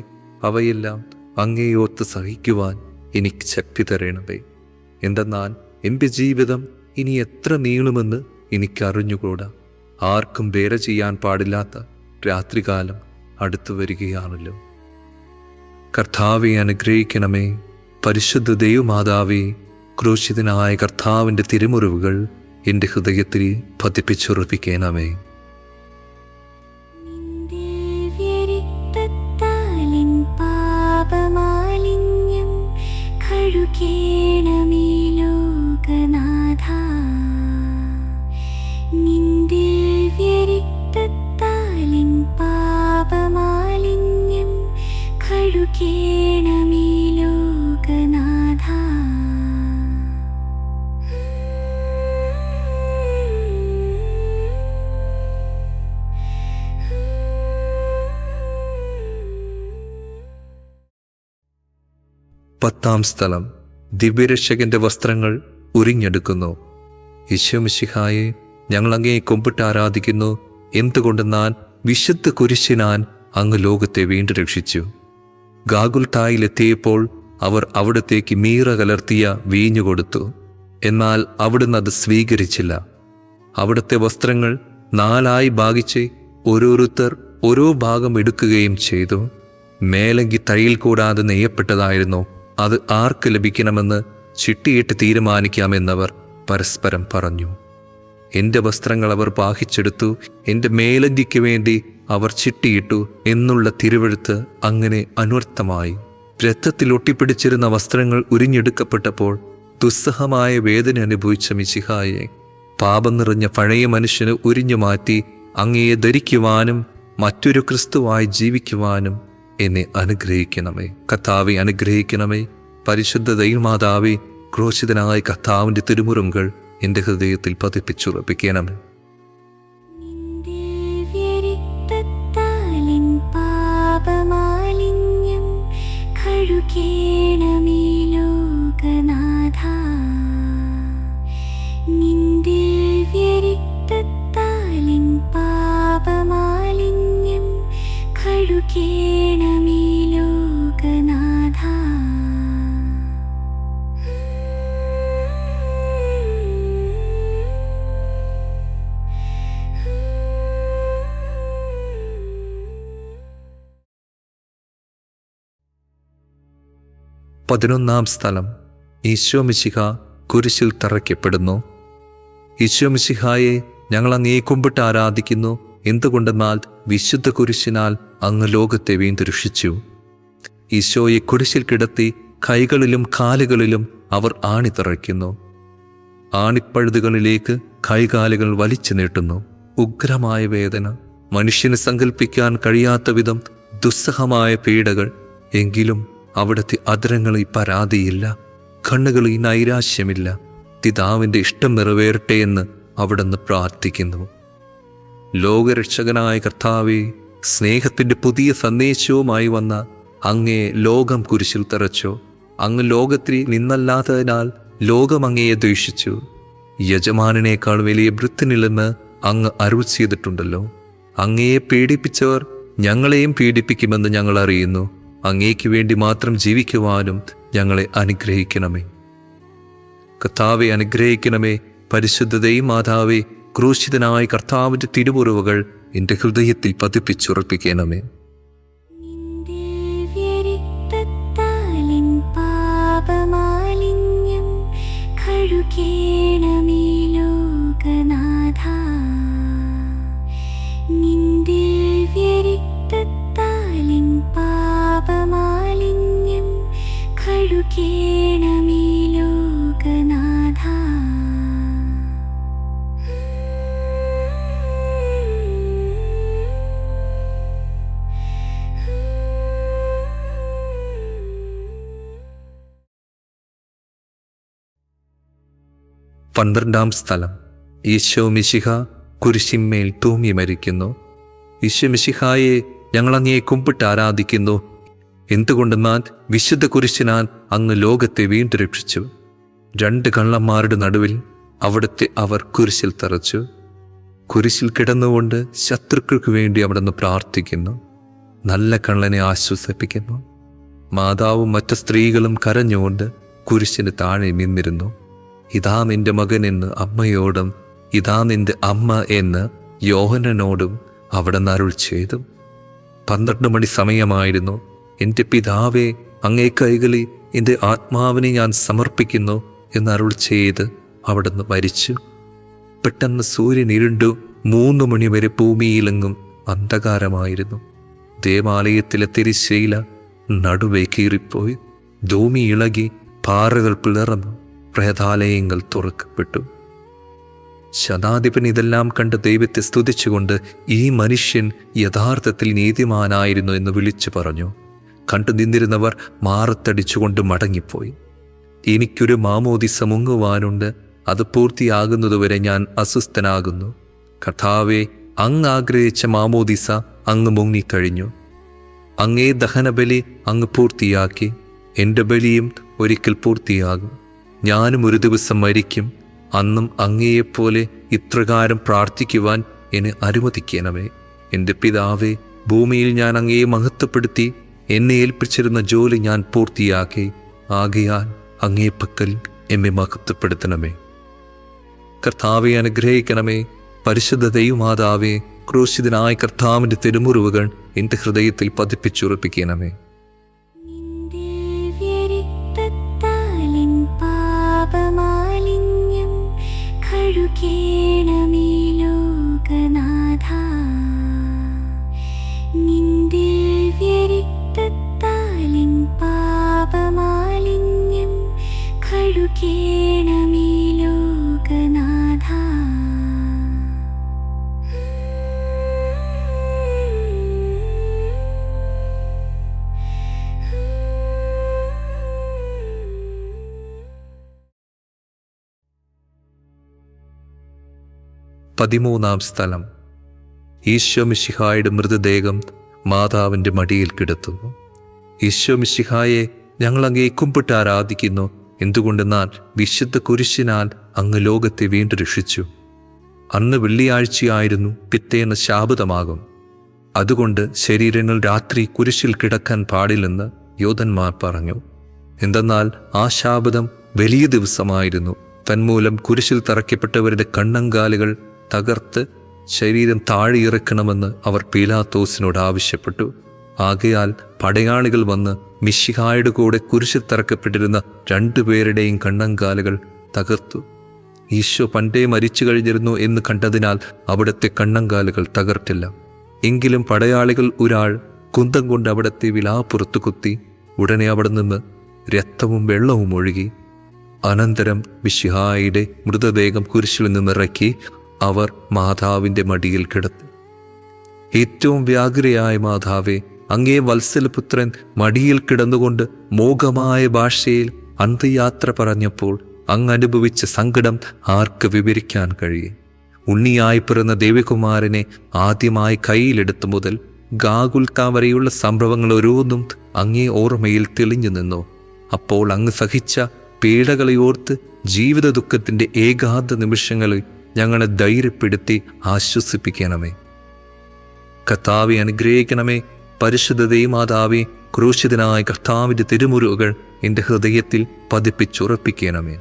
അവയെല്ലാം അങ്ങേയോർത്ത് സഹിക്കുവാൻ എനിക്ക് ശക്തി തരണമേ. എന്തെന്നാൽ എൻ്റെ ജീവിതം ഇനി എത്ര നീളുമെന്ന് എനിക്കറിഞ്ഞുകൂടാ. ആർക്കും വേറെ ചെയ്യാൻ പാടില്ലാത്ത രാത്രികാലം അടുത്തു വരികയാണല്ലോ. കർത്താവെ അനുഗ്രഹിക്കണമേ. പരിശുദ്ധ ദൈവമാതാവേ, ക്രൂശിതനായ കർത്താവിൻ്റെ തിരുമുറിവുകൾ എൻ്റെ ഹൃദയത്തിൽ പതിപ്പിച്ചുറപ്പിക്കണമേ. ദിവ്യരക്തത്താലിൻ പാപമാലിന്യം കഴുകേണമേ ലോകനാഥ. നിൻ ദിവ്യരക്തത്താലിൻ പാപമാലിന്യം കഴുകേണമേ ലോകനാഥ. പത്താം സ്ഥലം. ദിവ്യരക്ഷകന്റെ വസ്ത്രങ്ങൾ ഉരിഞ്ഞെടുക്കുന്നു. ഈശോമിശിഹായെ, ഞങ്ങൾ അങ്ങേ കുമ്പിട്ട് ആരാധിക്കുന്നു. എന്തുകൊണ്ടെന്നാൽ വിശുദ്ധ കുരിശിനാൽ അങ്ങ് ലോകത്തെ വീണ്ടും രക്ഷിച്ചു. ഗാഗുൽത്തായിലെത്തിയപ്പോൾ അവർ അവിടത്തേക്ക് മീറ കലർത്തിയ വീഞ്ഞു കൊടുത്തു. എന്നാൽ അവിടുന്ന് അത് സ്വീകരിച്ചില്ല. അവിടുത്തെ വസ്ത്രങ്ങൾ 4 ഭാഗിച്ച് ഓരോരുത്തർ ഓരോ ഭാഗം എടുക്കുകയും ചെയ്തു. മേലങ്കി തയ്യൽ കൂടാതെ നെയ്യപ്പെട്ടതായിരുന്നു. അത് ആർക്ക് ലഭിക്കണമെന്ന് ചിട്ടിയിട്ട് തീരുമാനിക്കാമെന്നവർ പരസ്പരം പറഞ്ഞു. എൻ്റെ വസ്ത്രങ്ങൾ അവർ ഭാഗിച്ചെടുത്തു, എൻ്റെ മേലങ്കിക്ക് വേണ്ടി അവർ ചിട്ടിയിട്ടു എന്നുള്ള തിരുവെഴുത്ത് അങ്ങനെ അന്വർത്ഥമായി. രക്തത്തിൽ ഒട്ടിപ്പിടിച്ചിരുന്ന വസ്ത്രങ്ങൾ ഉരിഞ്ഞെടുക്കപ്പെട്ടപ്പോൾ ദുസ്സഹമായ വേദന അനുഭവിച്ച മിശിഹായെ, പാപം നിറഞ്ഞ പഴയ മനുഷ്യന് ഉരിഞ്ഞു മാറ്റി അങ്ങയെ ധരിക്കുവാനും മറ്റൊരു ക്രിസ്തുവായി ജീവിക്കുവാനും എന്നെ അനുഗ്രഹിക്കണമേ. കർത്താവെ അനുഗ്രഹിക്കണമേ. പരിശുദ്ധ ദൈവമാതാവേ, ക്രൂശിതനായ കർത്താവിൻ്റെ തിരുമുറിവുകൾ എൻ്റെ ഹൃദയത്തിൽ പതിപ്പിച്ചുറപ്പിക്കണമേ. ദിവ്യരക്തത്താലിൻ പാപമാലിന്യം കഴുകേണമേ ലോകനാഥ. നിൻ ദിവ്യരക്തത്താലിൻ പാപമാലിന്യം കഴുകേണമേ ലോകനാഥ. പതിനൊന്നാം സ്ഥലം. ഈശോമിശിഹ കുരിശിൽ തറയ്ക്കപ്പെടുന്നു. ഈശോമിശിഹായെ, ഞങ്ങൾ അങ്ങേ കുമ്പിട്ട് ആരാധിക്കുന്നു. എന്തുകൊണ്ടെന്നാൽ വിശുദ്ധ കുരിശിനാൽ അങ്ങ് ലോകത്തെ വീണ്ടും രക്ഷിച്ചു. ഈശോയെ കുരിശിൽ കിടത്തി കൈകളിലും കാലുകളിലും അവർ ആണി തറയ്ക്കുന്നു. ആണിപ്പഴുതുകളിലേക്ക് കൈകാലുകൾ വലിച്ചു നീട്ടുന്നു. ഉഗ്രമായ വേദന, മനുഷ്യന് സങ്കല്പിക്കാൻ കഴിയാത്ത വിധം ദുസ്സഹമായ പീഡകൾ. എങ്കിലും അവിടുത്തെ അധരങ്ങളിൽ പരാതിയില്ല, കണ്ണുകളിൽ നൈരാശ്യമില്ല. പിതാവിൻ്റെ ഇഷ്ടം നിറവേറട്ടെ എന്ന് അവിടുന്ന് പ്രാർത്ഥിക്കുന്നു. ലോകരക്ഷകനായ കർത്താവേ, സ്നേഹത്തിൻ്റെ പുതിയ സന്ദേശവുമായി വന്ന അങ്ങയെ ലോകം കുരിശിൽ തറച്ചോ. അങ്ങ് ലോകത്തിൽ നിന്നല്ലാത്തതിനാൽ ലോകം അങ്ങയെ ദ്വേഷിച്ചു. യജമാനേക്കാൾ വലിയ ഭൃത്യനില്ലെന്ന് അങ്ങ് അരുൾ ചെയ്തിട്ടുണ്ടല്ലോ. അങ്ങയെ പീഡിപ്പിച്ചവർ ഞങ്ങളെയും പീഡിപ്പിക്കുമെന്ന് ഞങ്ങൾ അറിയുന്നു. അങ്ങേക്ക് വേണ്ടി മാത്രം ജീവിക്കുവാനും ഞങ്ങളെ അനുഗ്രഹിക്കണമേ. കർത്താവെ അനുഗ്രഹിക്കണമേ. പരിശുദ്ധ ദൈവമാതാവേ, ക്രൂശിതനായ കർത്താവിൻ്റെ തിരുമുറിവുകൾ എൻ്റെ ഹൃദയത്തിൽ പതിപ്പിച്ചുറപ്പിക്കണമേ. ദിവ്യരക്തത്താലിൻ പാപമാലിന്യം കഴുകേണമേ ലോകനാഥ. നിൻ ദിവ്യരക്തത്താലിൻ 12-ാം സ്ഥലം. ഈശോ മിശിഹ കുരിശിന്മേൽ തൂങ്ങി മരിക്കുന്നു. ഈശോ മിശിഹായെ ഞങ്ങൾ അങ്ങയെ കുമ്പിട്ട് ആരാധിക്കുന്നു. എന്തുകൊണ്ടെന്നാൽ വിശുദ്ധ കുരിശിനാൽ അങ്ങ് ലോകത്തെ വീണ്ടും രക്ഷിച്ചു. 2 കള്ളന്മാരുടെ നടുവിൽ അവിടുത്തെ അവർ കുരിശിൽ തറച്ചു. കുരിശിൽ കിടന്നുകൊണ്ട് ശത്രുക്കൾക്ക് വേണ്ടി അവിടുന്ന് പ്രാർത്ഥിക്കുന്നു. നല്ല കള്ളനെ ആശ്വസിപ്പിക്കുന്നു. മാതാവും മറ്റു സ്ത്രീകളും കരഞ്ഞുകൊണ്ട് കുരിശിന് താഴെ നിന്നിരുന്നു. ഇതാ നിന്റെ മകൻ എന്ന് അമ്മയോടും ഇതാ നിന്റെ അമ്മ എന്ന് യോഹന്നനോടും അവിടുന്ന് അരുൾ ചെയ്തു. 12 മണി സമയമായിരുന്നു. എൻ്റെ പിതാവേ, അങ്ങേ കൈകളിൽ എൻ്റെ ആത്മാവിനെ ഞാൻ സമർപ്പിക്കുന്നു എന്ന് അരുൾ ചെയ്ത് അവിടുന്ന് മരിച്ചു. പെട്ടെന്ന് സൂര്യൻ ഇരുണ്ടു. 3 മണിവരെ ഭൂമിയിലെങ്ങും അന്ധകാരമായിരുന്നു. ദേവാലയത്തിലെ തിരിശീല നടുവേ കീറിപ്പോയി. ഭൂമി ഇളകി, പാറകൾ പിളർന്നു, പ്രേതാലയങ്ങൾ തുറക്കപ്പെട്ടു. ശതാധിപൻ ഇതെല്ലാം കണ്ട് ദൈവത്തെ സ്തുതിച്ചുകൊണ്ട് ഈ മനുഷ്യൻ യഥാർത്ഥത്തിൽ നീതിമാനായിരുന്നു എന്ന് വിളിച്ചു പറഞ്ഞു. കണ്ടു നിന്നിരുന്നവർ മാറത്തടിച്ചുകൊണ്ട് മടങ്ങിപ്പോയി. എനിക്കൊരു മാമോദിസ മുങ്ങുവാനുണ്ട്, അത് പൂർത്തിയാകുന്നതുവരെ ഞാൻ അസ്വസ്ഥനാകുന്നു. കർത്താവേ, അങ്ങ് ആഗ്രഹിച്ച മാമോദിസ അങ്ങ് മുങ്ങിക്കഴിഞ്ഞു. അങ്ങേ ദഹനബലി അങ്ങ് പൂർത്തിയാക്കി. എൻ്റെ ബലിയും ഒരിക്കൽ പൂർത്തിയാകും. ഞാനും ഒരു ദിവസം മരിക്കും. അന്നും അങ്ങയെപ്പോലെ ഇപ്രകാരം പ്രാർത്ഥിക്കുവാൻ എന്നെ അനുവദിക്കണമേ. എൻ്റെ പിതാവേ, ഭൂമിയിൽ ഞാൻ അങ്ങയെ മഹത്വപ്പെടുത്തി എന്നെ ഏൽപ്പിച്ചിരുന്ന ജോലി ഞാൻ പൂർത്തിയാക്കി. ആകയാൽ അങ്ങേ പക്കൽ എന്നെ മഹത്വപ്പെടുത്തണമേ. കർത്താവെ അനുഗ്രഹിക്കണമേ. പരിശുദ്ധ ദൈവമാതാവേ, ക്രൂശിതനായ കർത്താവിൻ്റെ തിരുമുറിവുകൾ എൻ്റെ ഹൃദയത്തിൽ പതിപ്പിച്ചുറപ്പിക്കണമേ. പാപമാലിന്യം കഴുകേണമേ ലോകനാഥ. നിന്ദിവ്യരക്തത്താലിൻ പാപമാലിന്യം കഴുകേണമേ ലോകനാഥ. പതിമൂന്നാം സ്ഥലം. ഈശോ മിശിഹായുടെ മൃതദേഹം മാതാവിൻ്റെ മടിയിൽ കിടത്തുന്നു. ഈശോ മിശിഹായെ ഞങ്ങൾ അങ്ങേ കുമ്പിട്ട് ആരാധിക്കുന്നു. എന്തുകൊണ്ടെന്നാൽ വിശുദ്ധ കുരിശിനാൽ അങ്ങ് ലോകത്തെ വീണ്ടും രക്ഷിച്ചു. അന്ന് വെള്ളിയാഴ്ചയായിരുന്നു, പിറ്റേന്ന് ശാബതമാകും. അതുകൊണ്ട് ശരീരങ്ങൾ രാത്രി കുരിശിൽ കിടക്കാൻ പാടില്ലെന്ന് യോധന്മാർ പറഞ്ഞു. എന്തെന്നാൽ ആ ശാബതം വലിയ ദിവസമായിരുന്നു. തന്മൂലം കുരിശിൽ തറയ്ക്കപ്പെട്ടവരുടെ കണ്ണങ്കാലുകൾ തകർത്ത് ശരീരം താഴെ ഇറക്കണമെന്ന് അവർ പീലാത്തോസിനോട് ആവശ്യപ്പെട്ടു. ആകയാൽ പടയാളികൾ വന്ന് മിശിഹായുടെ കൂടെ കുരിശിൽ തറക്കപ്പെട്ടിരുന്ന 2 പേരുടെയും കണ്ണങ്കാലുകൾ തകർത്തു. ഈശോ പണ്ടേ മരിച്ചു കഴിഞ്ഞിരുന്നു എന്ന് കണ്ടതിനാൽ അവിടുത്തെ കണ്ണങ്കാലുകൾ തകർത്തില്ല. എങ്കിലും പടയാളികൾ ഒരാൾ കുന്തം കൊണ്ട് അവിടുത്തെ വിലാപ്പുറത്ത് കുത്തി. ഉടനെ അവിടെ നിന്ന് രക്തവും വെള്ളവും ഒഴുകി. അനന്തരം മിശിഹായുടെ മൃതദേഹം കുരിശിൽ നിന്നിറക്കി അവർ മാതാവിൻ്റെ മടിയിൽ കിടത്തി. ഏറ്റവും വ്യാകുലയായ മാതാവേ, അങ്ങേ വത്സലപുത്രൻ മടിയിൽ കിടന്നുകൊണ്ട് മോഹമായ ഭാഷയിൽ അന്ത്യയാത്ര പറഞ്ഞപ്പോൾ അങ്ങ് അനുഭവിച്ച സങ്കടം ആർക്ക് വിവരിക്കാൻ കഴിയും? ഉണ്ണിയായി പിറന്ന ദേവകുമാരനെ ആദ്യമായി കയ്യിലെടുത്തു മുതൽ ഗാഗുൽത്ത വരെയുള്ള സംഭവങ്ങൾ ഓരോന്നും അങ്ങേ ഓർമ്മയിൽ തെളിഞ്ഞു നിന്നു. അപ്പോൾ അങ്ങ് സഹിച്ച പീഡകളെയോർത്ത് ജീവിത ദുഃഖത്തിൻ്റെ ഏകാന്ത നിമിഷങ്ങളിൽ ഞങ്ങളെ ധൈര്യപ്പെടുത്തി ആശ്വസിപ്പിക്കണമേ. കർത്താവെ അനുഗ്രഹിക്കണമേ. പരിശുദ്ധ ദൈവമാതാവേ, ക്രൂശിതനായ കർത്താവിൻ്റെ തിരുമുറിവുകൾ എൻ്റെ ഹൃദയത്തിൽ പതിപ്പിച്ചുറപ്പിക്കണമേ.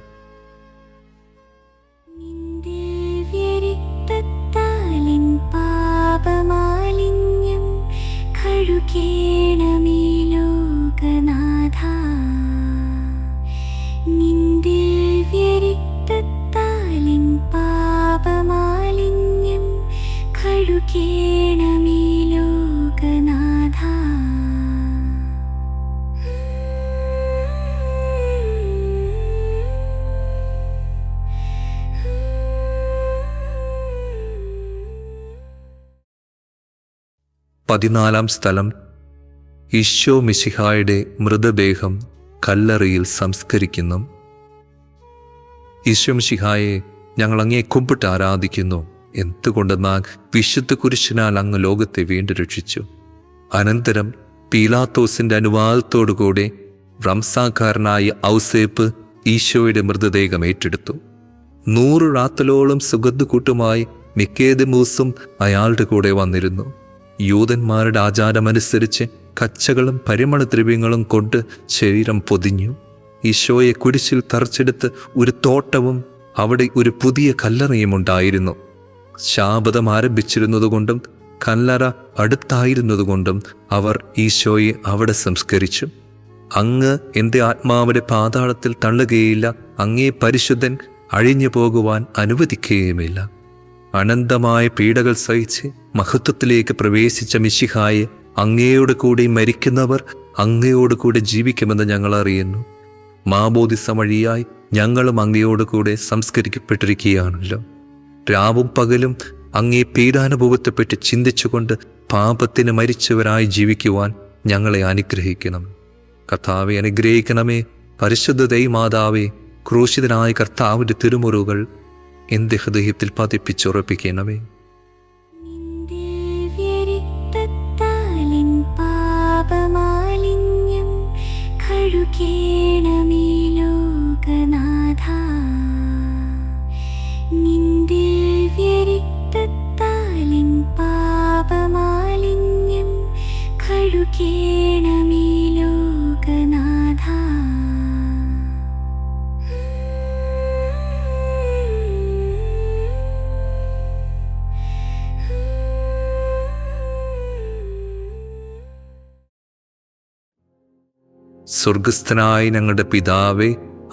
പാപമാലിന്യം കഴുകേണമേ ലോകനാഥ. നിന്ദിവ്യരക്തത്താലിൻ പാപമാലിന്യം കഴുകേണമേ ലോകനാഥ. പതിനാലാം സ്ഥലം. ഈശോ മിശിഹായുടെ മൃതദേഹം കല്ലറയിൽ സംസ്കരിക്കുന്നു. ഈശോ മിശിഹായെ, ഞങ്ങൾ അങ്ങയെ കുമ്പിട്ട് ആരാധിക്കുന്നു. എന്തുകൊണ്ടെന്നാൽ വിശുദ്ധ കുരിശിനാൽ അങ്ങ് ലോകത്തെ വീണ്ടും രക്ഷിച്ചു. അനന്തരം പീലാത്തോസിൻ്റെ അനുവാദത്തോടുകൂടെ റംസാക്കാരനായ ഔസേപ്പ് ഈശോയുടെ മൃതദേഹം ഏറ്റെടുത്തു. 100 റാത്തലോളം സുഗന്ധക്കൂട്ടുമായി നിക്കേദെമൂസും അയാളുടെ കൂടെ വന്നിരുന്നു. യൂതന്മാരുടെ ആചാരമനുസരിച്ച് കച്ചകളും പരിമളദ്രവ്യങ്ങളും കൊണ്ട് ശരീരം പൊതിഞ്ഞു. ഈശോയെ കുരിശിൽ തറച്ചെടുത്ത് ഒരു തോട്ടവും അവിടെ ഒരു പുതിയ കല്ലറയും ഉണ്ടായിരുന്നു. ശാബദം ആരംഭിച്ചിരുന്നതുകൊണ്ടും കല്ലറ അടുത്തായിരുന്നതുകൊണ്ടും അവർ ഈശോയെ അവിടെ സംസ്കരിച്ചു. അങ്ങ് എൻ്റെ ആത്മാവിനെ പാതാളത്തിൽ തള്ളുകയില്ല, അങ്ങേ പരിശുദ്ധൻ അഴിഞ്ഞു പോകുവാൻ അനുവദിക്കുകയുമില്ല. അനന്തമായ പീഡകൾ സഹിച്ച് മഹത്വത്തിലേക്ക് പ്രവേശിച്ച മിശിഹായെ, അങ്ങയോട് കൂടി മരിക്കുന്നവർ അങ്ങയോട് കൂടെ ജീവിക്കുമെന്ന് ഞങ്ങൾ അറിയുന്നു. മാമോദിസ വഴിയായി ഞങ്ങളും അങ്ങയോട് കൂടെ സംസ്കരിക്കപ്പെട്ടിരിക്കുകയാണല്ലോ. രാവും പകലും അങ്ങേ പീഡാനുഭവത്തെപ്പറ്റി ചിന്തിച്ചുകൊണ്ട് പാപത്തിന് മരിച്ചവരായി ജീവിക്കുവാൻ ഞങ്ങളെ അനുഗ്രഹിക്കണം. കർത്താവെ, അനുഗ്രഹിക്കണമേ. പരിശുദ്ധ ദൈവമാതാവേ, ക്രൂശിതനായ കർത്താവിൻ്റെ തിരുമുറുകൾ എൻ്റെ ഹൃദയത്തിൽ പതിപ്പിച്ചുറപ്പിക്കണമേ. ദിവ്യരക്തത്താലിൻ പാപമാലിന്യം കഴുകേണമേ ലോകനാഥ. നിൻ ദിവ്യരക്തത്താലിൻ പാപമാലിന്യം കഴുകേണമേ ലോകനാഥ. സ്വർഗസ്ഥനായ ഞങ്ങളുടെ പിതാവേ,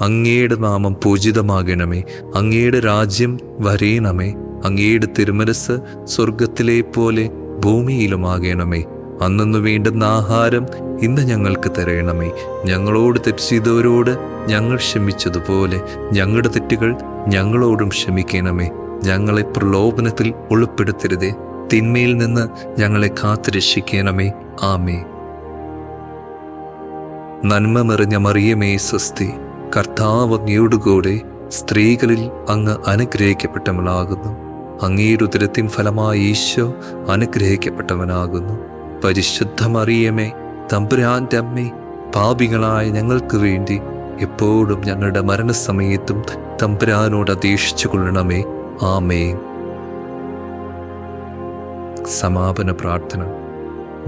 അങ്ങയുടെ നാമം പൂജിതമാകണമേ. അങ്ങയുടെ രാജ്യം വരേണമേ. അങ്ങയുടെ തിരുമനസ് സ്വർഗത്തിലെ പോലെ ഭൂമിയിലുമാകണമേ. അന്നു വേണ്ടുന്ന ആഹാരം ഇന്ന് ഞങ്ങൾക്ക് തരണമേ. ഞങ്ങളോട് തെറ്റ് ചെയ്തവരോട് ഞങ്ങൾ ക്ഷമിച്ചതുപോലെ ഞങ്ങളുടെ തെറ്റുകൾ ഞങ്ങളോടും ക്ഷമിക്കണമേ. ഞങ്ങളെ പ്രലോഭനത്തിൽ ഉൾപ്പെടുത്തരുതേ, തിന്മയിൽ നിന്ന് ഞങ്ങളെ കാത്തുരക്ഷിക്കണമേ. ആമേ. നന്മ നിറഞ്ഞ മറിയമേ സ്വസ്തി, കർത്താവ് അങ്ങയോടുകൂടെ സ്ത്രീകളിൽ അങ്ങ് അനുഗ്രഹിക്കപ്പെട്ടവളാകുന്നു. അങ്ങയുടെ ഉദരത്തിൻ ഫലമായി ഈശോ അനുഗ്രഹിക്കപ്പെട്ടവനാകുന്നു. പരിശുദ്ധ മറിയമേ, തമ്പുരാന്റെ അമ്മേ, പാപികളായ ഞങ്ങൾക്ക് വേണ്ടി എപ്പോഴും ഞങ്ങളുടെ മരണസമയത്തും തമ്പുരാനോട് അപേക്ഷിച്ചു കൊള്ളണമേ. ആമേൻ. സമാപന പ്രാർത്ഥന.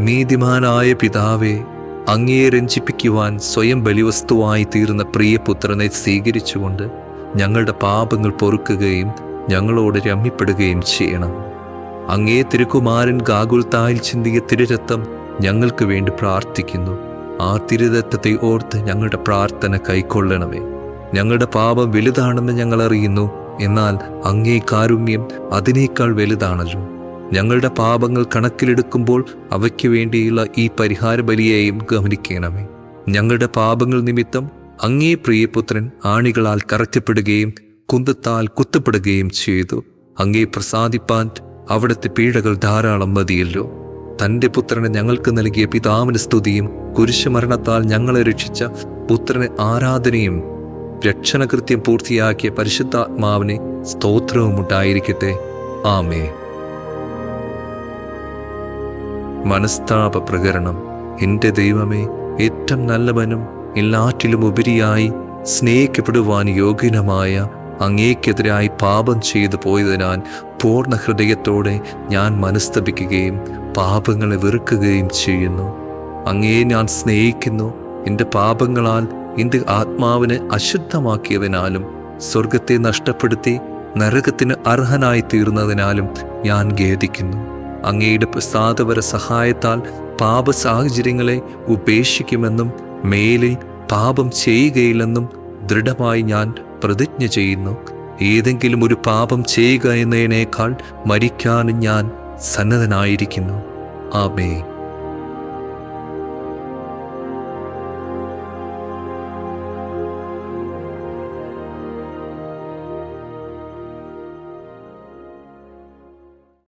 നീതിമാനായ പിതാവേ, അങ്ങയെ രഞ്ജിപ്പിക്കുവാൻ സ്വയം ബലിവസ്തുവായി തീർന്ന പ്രിയപുത്രനെ സ്വീകരിച്ചുകൊണ്ട് ഞങ്ങളുടെ പാപങ്ങൾ പൊറുക്കുകയും ഞങ്ങളോട് രമ്യപ്പെടുകയും ചെയ്യണം. അങ്ങേ തിരുക്കുമാരൻ ഗാഗുൽത്തായിൽ ചിന്തിയ തിരുരക്തം ഞങ്ങൾക്ക് വേണ്ടി പ്രാർത്ഥിക്കുന്നു. ആ തിരുരക്തത്തെ ഓർത്ത് ഞങ്ങളുടെ പ്രാർത്ഥന കൈക്കൊള്ളണമേ. ഞങ്ങളുടെ പാപം വലുതാണെന്ന് ഞങ്ങൾ അറിയുന്നു, എന്നാൽ അങ്ങേ കാരുണ്യം അതിനേക്കാൾ വലുതാണല്ലോ. ഞങ്ങളുടെ പാപങ്ങൾ കണക്കിലെടുക്കുമ്പോൾ അവയ്ക്ക് വേണ്ടിയുള്ള ഈ പരിഹാര ബലിയെയും ഗമനിക്കണമേ. ഞങ്ങളുടെ പാപങ്ങൾ നിമിത്തം അങ്ങേ പ്രിയപുത്രൻ ആണികളാൽ കറക്കപ്പെടുകയും കുന്തത്താൽ കുത്തപ്പെടുകയും ചെയ്തു. അങ്ങേ പ്രസാദിപ്പാൻ അവിടുത്തെ പീഡകൾ ധാരാളം മതിയല്ലോ. തൻ്റെ പുത്രനെ ഞങ്ങൾക്ക് നൽകിയ പിതാവിന് സ്തുതിയും കുരിശുമരണത്താൽ ഞങ്ങളെ രക്ഷിച്ച പുത്രന് ആരാധനയും രക്ഷണകൃത്യം പൂർത്തിയാക്കിയ പരിശുദ്ധാത്മാവിനെ സ്തോത്രവും ഉണ്ടായിരിക്കട്ടെ. ആമേ. മനസ്താപ പ്രകരണം. എൻ്റെ ദൈവമേ, ഏറ്റവും നല്ലവനും എല്ലാറ്റിലും ഉപരിയായി സ്നേഹിക്കപ്പെടുവാൻ യോഗ്യനുമായ അങ്ങേക്കെതിരായി പാപം ചെയ്തു പോയതിനാൽ പൂർണ്ണ ഹൃദയത്തോടെ ഞാൻ മനസ്തപിക്കുകയും പാപങ്ങളെ വെറുക്കുകയും ചെയ്യുന്നു. അങ്ങയെ ഞാൻ സ്നേഹിക്കുന്നു. എൻ്റെ പാപങ്ങളാൽ എൻ്റെ ആത്മാവിനെ അശുദ്ധമാക്കിയതിനാലും സ്വർഗത്തെ നഷ്ടപ്പെടുത്തി നരകത്തിന് അർഹനായി തീർന്നതിനാലും ഞാൻ ഖേദിക്കുന്നു. അങ്ങയുടെ പ്രസാദപര സഹായത്താൽ പാപ സാഹചര്യങ്ങളെ ഉപേക്ഷിക്കുമെന്നും മേലിൽ പാപം ചെയ്യുകയില്ലെന്നും ദൃഢമായി ഞാൻ പ്രതിജ്ഞ ചെയ്യുന്നു. ഏതെങ്കിലും ഒരു പാപം ചെയ്യുക എന്നതിനേക്കാൾ മരിക്കാനും ഞാൻ സന്നദ്ധനായിരിക്കുന്നു. ആമേൻ.